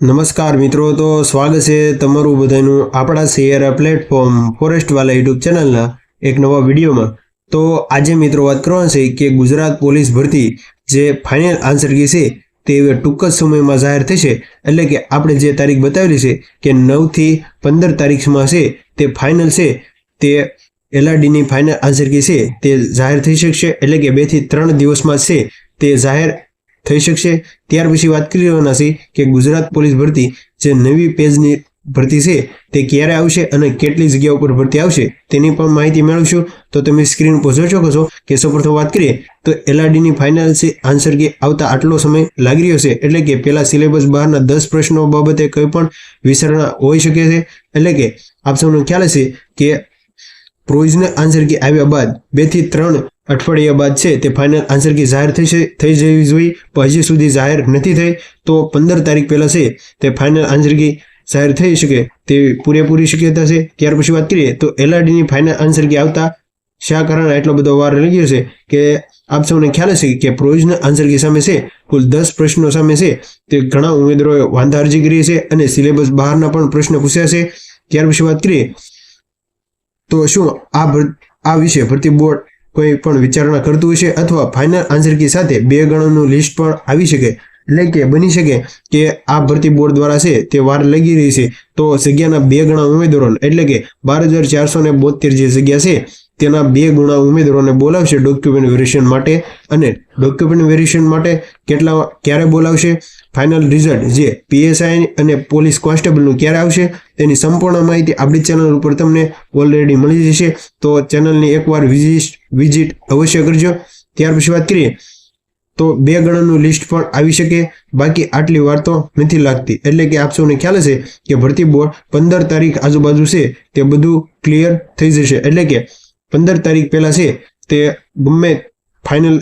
નમસ્કાર મિત્રો, તો સ્વાગત છે તમારું બધાનું આપણા શેર પ્લેટફોર્મ ફોરેસ્ટવાલા યુટ્યુબ ચેનલના એક નવા વિડીયોમાં। તો આજે મિત્રો વાત કરવાની છે કે ગુજરાત પોલીસ ભરતી જે ફાઇનલ આન્સર કી છે તે ટૂંક જ સમયમાં જાહેર થશે। એટલે કે આપણે જે તારીખ બતાવેલી છે કે 9 થી 15 તારીખમાં છે તે ફાઇનલ છે, તે એલઆરડીની ફાઇનલ આન્સર કી છે તે જાહેર થઈ શકશે। એટલે કે 2 થી 3 દિવસમાં છે તે જાહેર થઈ શકશે। ત્યાર પછી વાત કરી રહેવાના છે કે ગુજરાત પોલીસ ભરતી જે નવી પેજની ભરતી છે તે ક્યારે આવશે અને કેટલી જગ્યાઓ પર ભરતી આવશે તેની પણ માહિતી મેળવશું। તો તમે સ્ક્રીન પર જોઈ શકો છો કે સૌપ્રથમ વાત કરીએ તો એલઆરડીની ફાઇનલ આન્સર કી આવતા આટલો સમય લાગી રહ્યો છે। એટલે કે પહેલા સિલેબસ બહારના 10 પ્રશ્નો બાબતે કંઈ પણ વિચારણા હોઈ શકે છે। એટલે કે આપ સૌને ખ્યાલ હશે કે પ્રોવિઝનલ આન્સર કી આવ્યા બાદ 2 થી 3 અઠવાડિયા બાદ છે તે ફાઇનલ આન્સર કી જાહેર થઈ જવી જોઈએ, પણ હજી સુધી જાહેર નથી થઈ। તો 15 તારીખ પહેલા છે તે ફાઇનલ આન્સર કી જાહેર થઈ શકે તેવી પૂરેપૂરી શક્યતા છે। ત્યાર પછી વાત કરીએ તો એલઆરડીની ફાઇનલ આન્સર કી આવતા શા કારણે એટલો બધો વાર લાગ્યો છે કે આપ સૌને ખ્યાલ હશે કે પ્રોવિઝનલ આન્સર કી સામે છે કુલ 10 પ્રશ્નો સામે છે તે ઘણા ઉમેદવારોએ વાંધા અરજી કરી છે અને સિલેબસ બહારના પણ પ્રશ્ન પૂછ્યા છે। ત્યાર પછી વાત કરીએ તો શું આ વિશે ભરતી બોર્ડ કોઈ પણ વિચારણા કરતું હશે અથવા ફાઇનલ આન્સર કી સાથે 2 ગણાનું લિસ્ટ પણ આવી શકે। એટલે કે બની શકે કે આ ભરતી બોર્ડ દ્વારા છે તે વાર લાગી રહી છે તો જગ્યાના 2 ગણા ઉમેદવારોને એટલે કે 12,472 જે જગ્યા છે તેના 2 ગણા ઉમેદવારોને બોલાવશે ડોક્યુમેન્ટ વેરિફિકેશન માટે। અને ડોક્યુમેન્ટ વેરિફિકેશન માટે ક્યારે બોલાવશે, ફાઇનલ રિઝલ્ટ જે પીએસઆઈ અને પોલીસ કોન્સ્ટેબલનું ક્યારે આવશે તેની સંપૂર્ણ માહિતી આપણી ચેનલ ઉપર તમને ઓલરેડી મળી જશે। તો ચેનલની એકવાર વિઝિટ અવશ્ય કરજો। ત્યાર પછી વાત કરીએ તો 2 ગણાનું લિસ્ટ પણ આવી શકે, બાકી આટલી વાર તો નથી લાગતી। એટલે કે આપ સૌને ખ્યાલ હશે કે ભરતી બોર્ડ 15 તારીખ આજુબાજુ છે તે બધું ક્લિયર થઈ જશે। એટલે કે 15 તારીખ પહેલા છે તે ગમે ફાઇનલ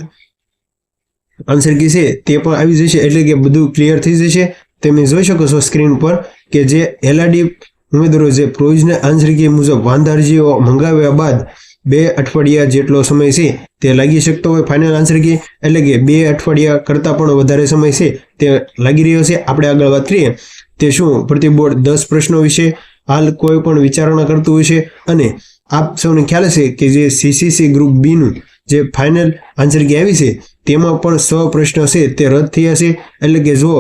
આન્સર કી છે તે પણ આવી જશે। એટલે કે બધું ક્લિયર થઈ જશે। તમે જોઈ શકો છો સ્ક્રીન પર કે જે એલઆરડી ઉમેદવારો જે પ્રોવિઝનલ આન્સર કી મુજબ વાંધા અરજીઓ મંગાવ્યા બાદ 2 અઠવાડિયા જેટલો સમય છે તે લાગી શકતો હોય ફાઇનલ આન્સર કી। એટલે કે 2 અઠવાડિયા કરતાં પણ વધારે સમય છે તે લાગી રહ્યો છે। આપણે આગળ વાત કરીએ તે શું ભરતી બોર્ડ 10 પ્રશ્નો વિશે હાલ કોઈ પણ વિચારણા કરતું હોય છે। અને આપ સૌને ખ્યાલ હશે કે જે સીસીસી ગ્રુપ બી નું જે ફાઇનલ આન્સર કી આવી છે તેમાં પણ 100 પ્રશ્નો છે તે રદ થયા છે। એટલે કે જો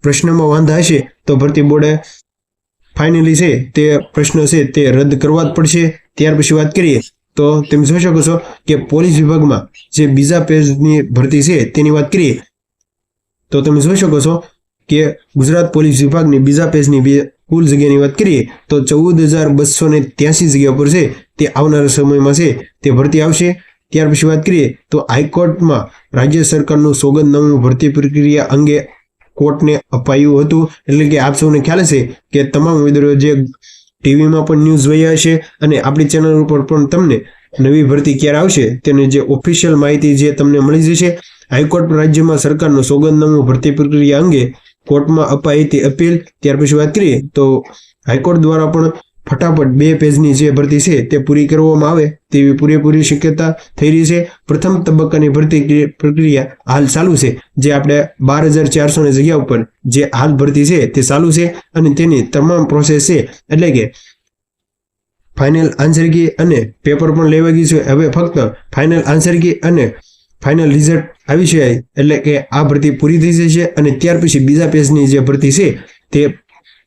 પ્રશ્નમાં વાંધા હશે તો ભરતી બોર્ડે ફાઇનલી છે તે પ્રશ્નો છે તે રદ કરવા જ પડશે। ત્યાર પછી વાત કરીએ તો તમે જોઈ શકો છો કે પોલીસ વિભાગમાં જે બીજા પેજની ભરતી છે તેની વાત કરીએ તો તમે જોઈ શકો છો કે ગુજરાત પોલીસ વિભાગની બીજા પેજની કુલ જગ્યાની વાત કરીએ તો 14,283 જગ્યા પર છે તે આવનારા સમયમાં છે તે ભરતી આવશે। ત્યાર પછી વાત કરીએ તો હાઈકોર્ટમાં રાજ્ય સરકારનું સોગંદનામું ભરતી પ્રક્રિયા અંગે કોર્ટને અપાયું હતું। એટલે કે આપ સૌને ખ્યાલ હશે કે તમામ ઉમેદવારો જે ટીવીમાં પણ ન્યૂઝ જોયા હશે અને આપણી ચેનલ ઉપર પણ તમને નવી ભરતી ક્યારે આવશે તેની જે ઓફિશિયલ માહિતી જે તમને મળી જશે। હાઈકોર્ટ રાજ્યમાં સરકારનું સોગંદનામું ભરતી પ્રક્રિયા અંગે કોર્ટમાં અપાઈ હતી અપીલ। ત્યાર પછી વાત કરીએ તો હાઈકોર્ટ દ્વારા પણ ફટાફટ 2 પેજની જે ભરતી છે તે પૂરી કરવામાં આવે તેવી પૂરેપૂરી શક્યતા થઈ રહી છે। પ્રથમ તબક્કાની ભરતી પ્રક્રિયા હાલ ચાલુ છે, જે આપણે 12,400 જગ્યા ઉપર જે હાલ ભરતી છે તે ચાલુ છે અને તેની તમામ પ્રોસેસ છે। એટલે કે ફાઇનલ આન્સર કી અને પેપર પણ લેવા ગયું છે। હવે ફક્ત ફાઇનલ આન્સર કી અને ફાઇનલ રિઝલ્ટ આવી છે એટલે કે આ ભરતી પૂરી થઈ જશે। અને ત્યાર પછી બીજા પેજની જે ભરતી છે તે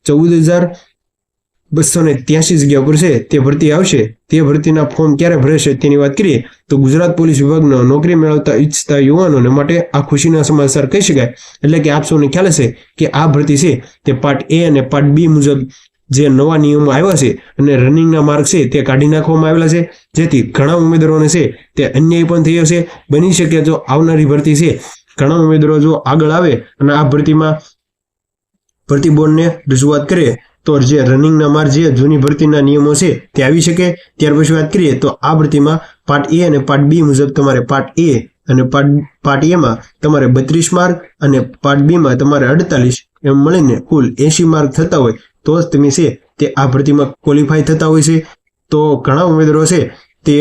14,283 જગ્યા પર છે તે ભરતી આવશે। તે ભરતીના ફોર્મ ક્યારે ભરાશે તેની વાત કરીએ તો ગુજરાત પોલીસ વિભાગનો નોકરી મેળવતા ઈચ્છતા યુવાનોને માટે આ ખુશીના સમાચાર કહી શકાય। એટલે કે આપ સૌને ખ્યાલ હશે કે આ ભરતી છે તે પાર્ટ એ અને પાર્ટ બી મુજબ જે નવા નિયમો આવ્યા છે અને રનિંગના માર્ક છે તે કાઢી નાખવામાં આવેલા છે, જેથી ઘણા ઉમેદવારોને છે તે અન્યાય પણ થયો છે। બની શકે જો આવનારી ભરતી છે ઘણા ઉમેદવારો જો આગળ આવે અને આ ભરતીમાં ભરતી બોર્ડને રજૂઆત કરે તો જે રનિંગના માર્ક જે જૂની ભરતીના નિયમો છે તે આવી શકે। ત્યાર પછી વાત કરીએ તો આ ભરતીમાં પાર્ટ એ અને પાર્ટ બી મુજબ તમારે પાર્ટ એ અને પાર્ટ એમાં તમારે 32 માર્ક અને પાર્ટ બીમાં તમારે 48 એમ મળીને કુલ 80 માર્ક થતા હોય તો જ તમે છે તે આ ભરતીમાં ક્વોલિફાય થતા હોય છે। તો ઘણા ઉમેદવારો છે તે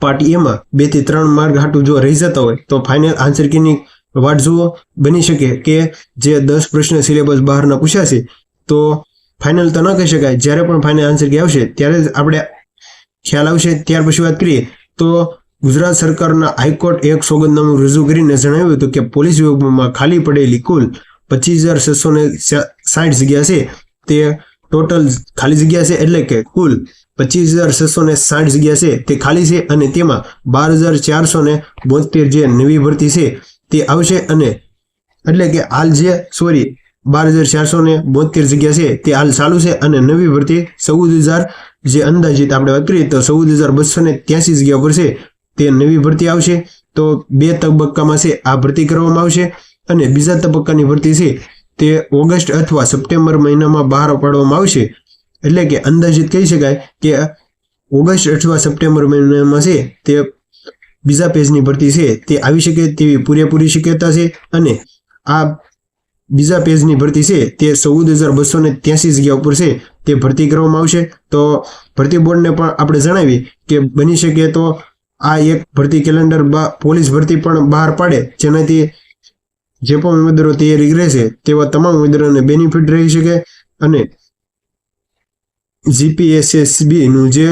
પાર્ટ એમાં 2 થી 3 માર્ક હાટું જો રહી જતા હોય તો ફાઇનલ આન્સર કીની વાટ જુઓ. બની શકે કે જે 10 પ્રશ્ન સિલેબસ બહારના પૂછાશે તો ફાઇનલ તો ન કહી શકાય, જ્યારે પણ ફાઇનલ આન્સર કી આવશે ત્યારે જ આપણે ખ્યાલ આવશે. ત્યાર પછી વાત કરીએ તો ગુજરાત સરકારના હાઈકોર્ટ એક સોગંદનામું રજૂ કરીને જણાવ્યું હતું કે પોલીસ વિભાગમાં ખાલી પડેલી કુલ 25,660 જગ્યા છે તે ટોટલ ખાલી જગ્યા છે, એટલે કે કુલ 25,660 જગ્યા છે તે ખાલી છે અને તેમાં 12,472 જે નવી ભરતી છે તે આવશે. અને એટલે કે હાલ જે 12,472 જગ્યા છે તે હાલ ચાલુ છે અને નવી ભરતી 14,000 જે અંદાજિત આપણે વાત કરીએ તો 14,283 જગ્યા પર છે તે નવી ભરતી આવશે. તો 2 તબક્કામાં છે આ ભરતી કરવામાં આવશે અને બીજા તબક્કાની ભરતી છે તે ઓગસ્ટ અથવા સપ્ટેમ્બર મહિનામાં બહાર પાડવામાં આવશે. એટલે કે અંદાજિત કહી શકાય કે ઓગસ્ટ અથવા સપ્ટેમ્બર મહિનામાં છે તે બીજા પેજની ભરતી છે તે આવી શકે તેવી પૂરેપૂરી શક્યતા છે. અને આ બીજા પેજની ભરતી છે તે 14,283 જગ્યા ઉપર છે તે ભરતી કરવામાં આવશે. તો ભરતી બોર્ડને પણ આપણે જણાવી કે બની શકે તો આ એક ભરતી કેલેન્ડર પોલીસ ભરતી પણ બહાર પાડે, જેનાથી જે પણ ઉમેદવારો તૈયારી કરે છે તેવા તમામ ઉમેદવારોને બેનિફિટ રહી શકે. અને જીપીએસએસબી નું જે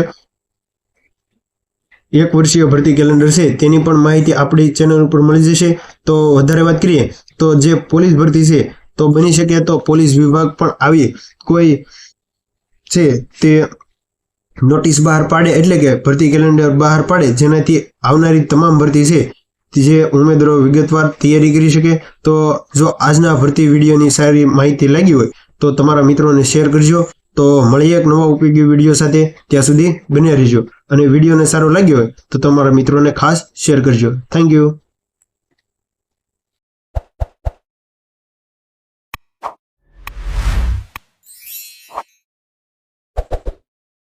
1 વર્ષીય ભરતી કેલેન્ડર છે તેની પણ માહિતી આપણી ચેનલ ઉપર મળી જશે. તો વધારે વાત કરીએ તો જે પોલીસ ભરતી છે તો બની શકે તો પોલીસ વિભાગ પણ આવી કોઈ છે તે નોટિસ બહાર પાડે, એટલે કે ભરતી કેલેન્ડર બહાર પાડે, જેનાથી આવનારી તમામ ભરતી છે જે ઉમેદવારો વિગતવાર તૈયારી કરી શકે. તો જો આજના ભરતી વિડીયોની સારી માહિતી લાગી હોય તો તમારા મિત્રોને શેર કરજો. તો મળીએ એક નવા ઉપયોગી વિડીયો સાથે, ત્યાં સુધી બન્યા રહેજો. અને વિડીયોને સારો લાગ્યો હોય તો તમારા મિત્રોને ખાસ શેર કરજો. Thank you.